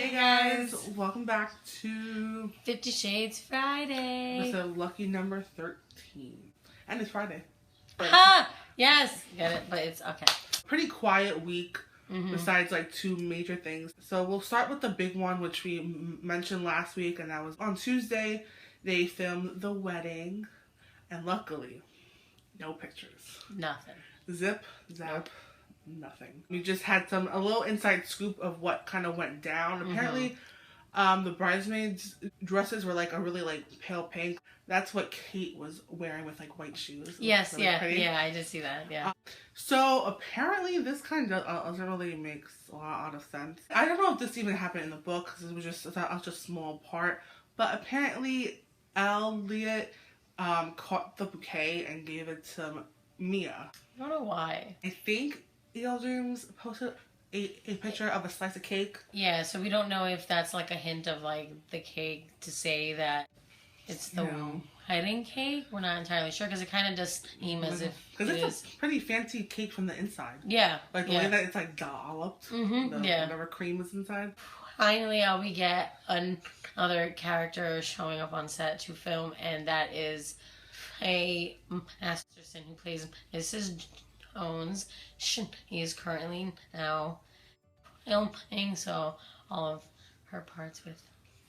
Hey guys, welcome back to 50 Shades Friday. episode lucky number 13. And it's Friday. Ha! Yes! Get it, but it's okay. Pretty quiet week besides like two major things. So we'll start with the big one, which we mentioned last week, and that was on Tuesday. They filmed the wedding, and luckily, no pictures. Nothing. Zip, zap. Nothing. We just had a little inside scoop of what kind of went down. Apparently, the bridesmaids' dresses were like a really like pale pink. That's what Kate was wearing with like white shoes. Yes, really yeah, pretty. yeah, I did see that, yeah. So apparently this kind of doesn't really make a lot of sense. I don't know if this even happened in the book because it was just a small part. But apparently Elliot caught the bouquet and gave it to Mia. I don't know why. I think E.L. James posted a picture of a slice of cake. Yeah, so we don't know if that's like a hint of like the cake to say that it's the wedding cake. We're not entirely sure because it kind of does seem as if because it's a pretty fancy cake from the inside. Yeah, like the way that it's like dolloped. Whatever cream is inside. Finally, we get another character showing up on set to film, and that is Faye Masterson, who plays Mrs. Jones. He is currently now filming, so all of her parts with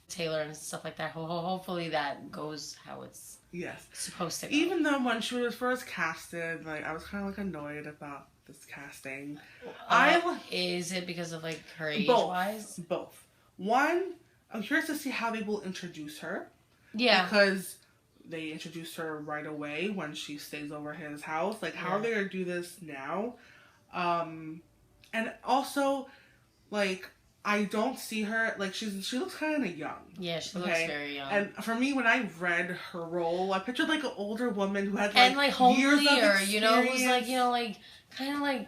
Taylor and stuff like that. Hopefully that goes how it's supposed to go. Even though when she was first casted, like I was kind of like annoyed about this casting. Is it because of like her age wise? Both. One, I'm curious to see how they will introduce her. Yeah. Because they introduced her right away when she stays over his house. Like, how are they going to do this now? And also, like, I don't see her, like, she looks kind of young. Yeah, she looks very young. And for me, when I read her role, I pictured, like, an older woman who had, and, like homelier, years of experience. you know, who's, like, you know, like, kind of, like,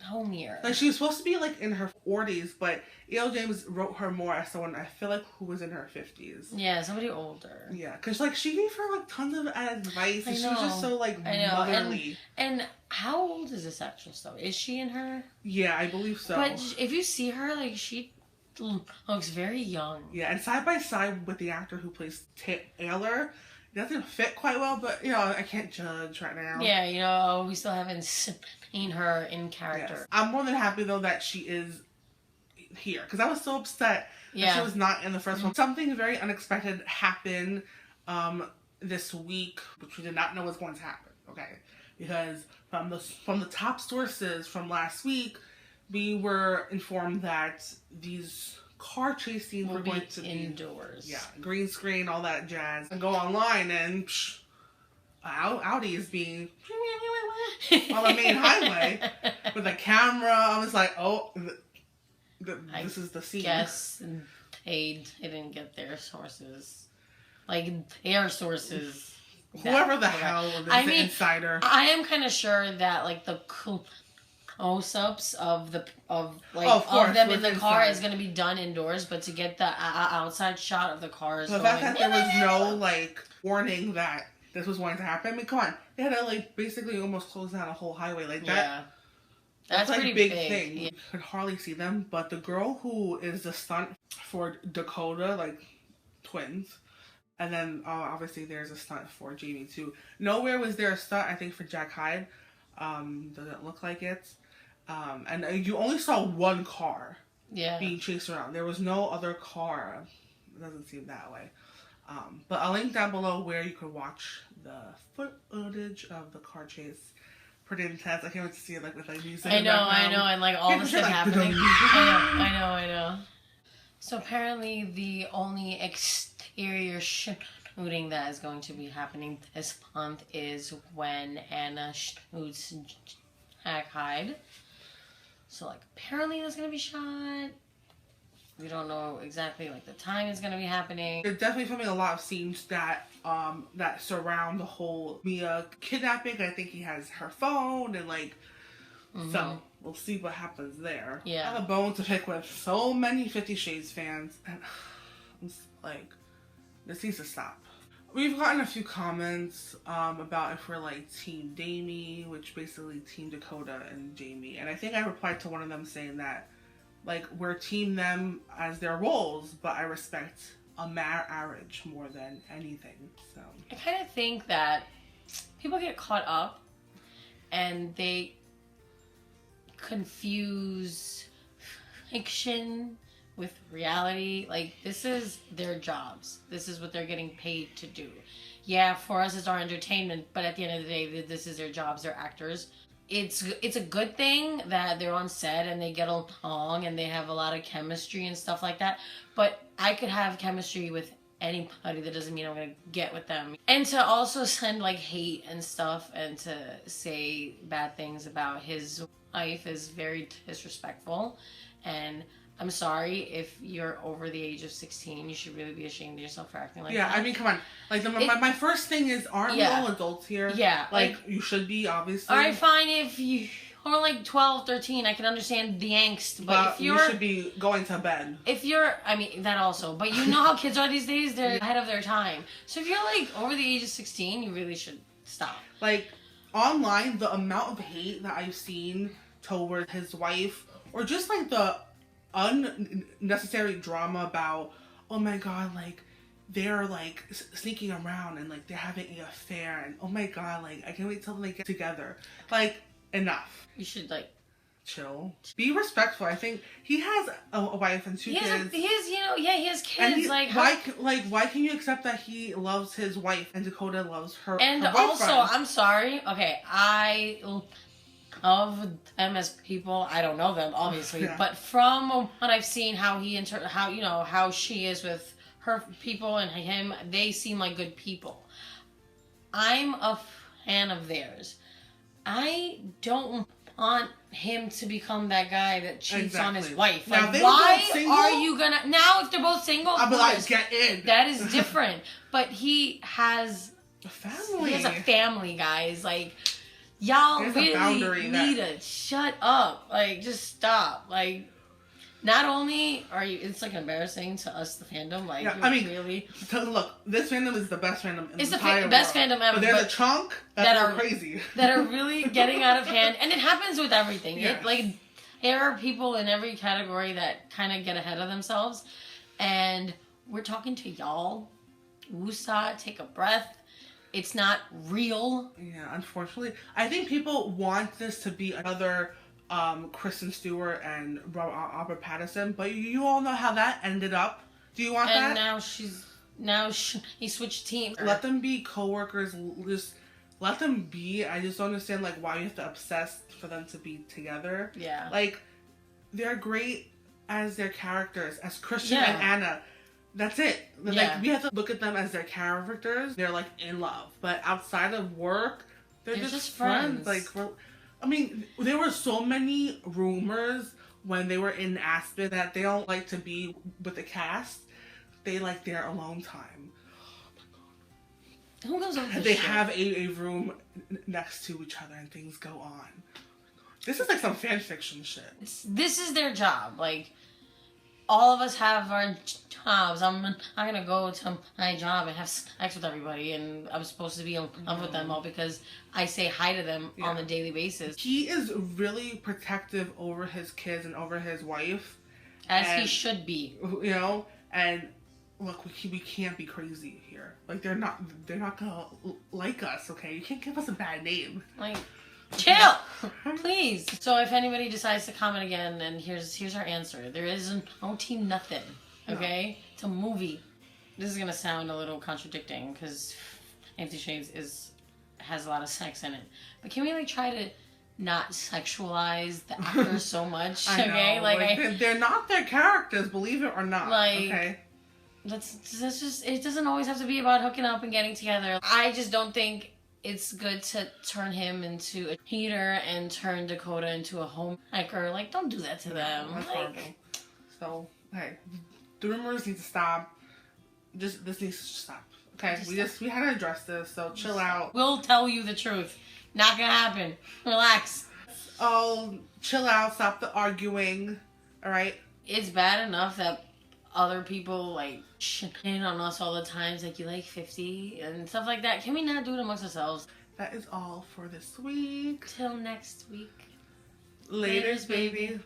homelier. Like, she was supposed to be, like, in her 40s, but E.L. James wrote her more as someone, I feel like, who was in her 50s. Yeah, somebody older. Yeah, because, like, she gave her, like, tons of advice, and she was just so, like, motherly. And how old is this actress, though? Is she in her? Yeah, I believe so. But if you see her, like, she looks very young. Yeah, and side by side with the actor who plays Taylor, it doesn't fit quite well, but, you know, I can't judge right now. Yeah, you know, we still haven't seen her in character. Yes. I'm more than happy, though, that she is here, because I was so upset that she was not in the first one. Something very unexpected happened this week, which we did not know was going to happen, okay? Because from the top sources from last week, we were informed that these car chase scenes were going to be indoors. Yeah, green screen, all that jazz. And go online and Audi is being on the main highway with a camera. I was like, oh, this is the scene. Yes, they didn't get their sources. Like, their sources. Whoever the hell is the insider. I am kind of sure that, like, the close-ups of them in the car is going to be done indoors, but to get the outside shot of the cars, the fact that there was no like warning that this was going to happen. I mean, come on, they had to like basically almost close down a whole highway like that. Yeah. That's like pretty a big thing. Yeah. You could hardly see them, but the girl who is the stunt for Dakota, like twins, and then obviously there's a stunt for Jamie too. Nowhere was there a stunt, I think, for Jack Hyde. Doesn't look like it. And you only saw one car being chased around. There was no other car. It doesn't seem that way. But I'll link down below where you could watch the footage of the car chase. Pretty intense. I can't wait to see it like with like music. I know, and like all the stuff happening. I know. So apparently the only exterior shooting that is going to be happening this month is when Anna shoots Jack Hyde. So, like, apparently that's going to be shot. We don't know exactly, like, the time is going to be happening. They're definitely filming a lot of scenes that that surround the whole Mia kidnapping. I think he has her phone and, like, so we'll see what happens there. Yeah. I have a bone to pick with so many 50 Shades fans. And I'm like, this needs to stop. We've gotten a few comments about if we're like Team Damie, which basically Team Dakota and Jamie. And I think I replied to one of them saying that Like, we're team them as their roles, but I respect a marriage more than anything. So I kind of think that people get caught up and they confuse fiction with reality. Like, this is their jobs. This is what they're getting paid to do. Yeah, for us it's our entertainment, but at the end of the day, this is their jobs. They're actors. It's a good thing that they're on set and they get along and they have a lot of chemistry and stuff like that. But I could have chemistry with anybody. That doesn't mean I'm gonna get with them. And to also send like hate and stuff and to say bad things about his wife is very disrespectful. And I'm sorry, if you're over the age of 16, you should really be ashamed of yourself for acting like that. Yeah, I mean, come on. Like, my first thing is, aren't we all adults here? Yeah. Like, you should be, obviously. Alright, fine, if you are like 12, 13, I can understand the angst. But if you should be going to bed. If you're, I mean, that also. But you know how kids are these days? They're ahead of their time. So if you're like over the age of 16, you really should stop. Like, online, the amount of hate that I've seen toward his wife, or just like the unnecessary drama about, oh my god, like, they're like sneaking around and like they're having an affair, and oh my god, like, I can't wait till they get together. Like, enough. You should like chill, be respectful. I think he has a wife and two kids. He has kids. Why can you accept that he loves his wife and Dakota loves her? And her also, I'm sorry. Okay, I love them as people. I don't know them obviously, yeah. But from what I've seen, how she is with her people and him, they seem like good people. I'm a fan of theirs. I don't want him to become that guy that cheats on his wife. Like, why are you gonna... Now, if they're both single, I'll be like, get in. That is different. But he has... a family. He has a family, guys. Like, y'all really need to shut up. Like, just stop. Like... Not only are you, it's like embarrassing to us, the fandom. Like, yeah, I mean, really... look, this fandom is the best fandom in the entire world. Best fandom ever. But there's a chunk that are crazy. That are really getting out of hand. And it happens with everything. Yes. There are people in every category that kind of get ahead of themselves. And we're talking to y'all. Woosah, take a breath. It's not real. Yeah, unfortunately. I think people want this to be another... Kristen Stewart and Robert Pattinson, but you all know how that ended up. Do you want that? And now he switched teams. Let them be co-workers. Just let them be. I just don't understand like why you have to obsess for them to be together. Yeah. Like, they're great as their characters, as Christian and Anna. That's it. Like, we have to look at them as their characters. They're like in love, but outside of work, they're just friends. Like, I mean, there were so many rumors when they were in Aspen that they don't like to be with the cast. They like their alone time. Who goes over They have a room next to each other and things go on. This is like some fan fiction shit. This is their job. Like, all of us have our jobs. I'm not gonna go to my job and have sex with everybody, and I'm supposed to be in love with them all because I say hi to them on a daily basis. He is really protective over his kids and over his wife, as he should be. You know, and look, we can't be crazy here. Like, they're not gonna like us. Okay, you can't give us a bad name. Like, chill, please. So if anybody decides to comment again, then here's our answer. There is no team nothing. Okay, no. It's a movie. This is gonna sound a little contradicting because 50 Shades has a lot of sex in it. But can we like try to not sexualize the actors so much? I know. Like they're not their characters, believe it or not. Like, okay. That's just, it doesn't always have to be about hooking up and getting together. I just don't think it's good to turn him into a cheater and turn Dakota into a homewrecker. Like, don't do that to them. That's horrible. So, hey, the rumors need to stop. This needs to stop. Okay, we had to address this. So chill out. We'll tell you the truth. Not gonna happen. Relax. Oh, chill out. Stop the arguing. All right. It's bad enough that other people like shitting on us all the time, like you like 50 and stuff like that. Can we not do it amongst ourselves? That is all for this week. Till next week. Laters, baby.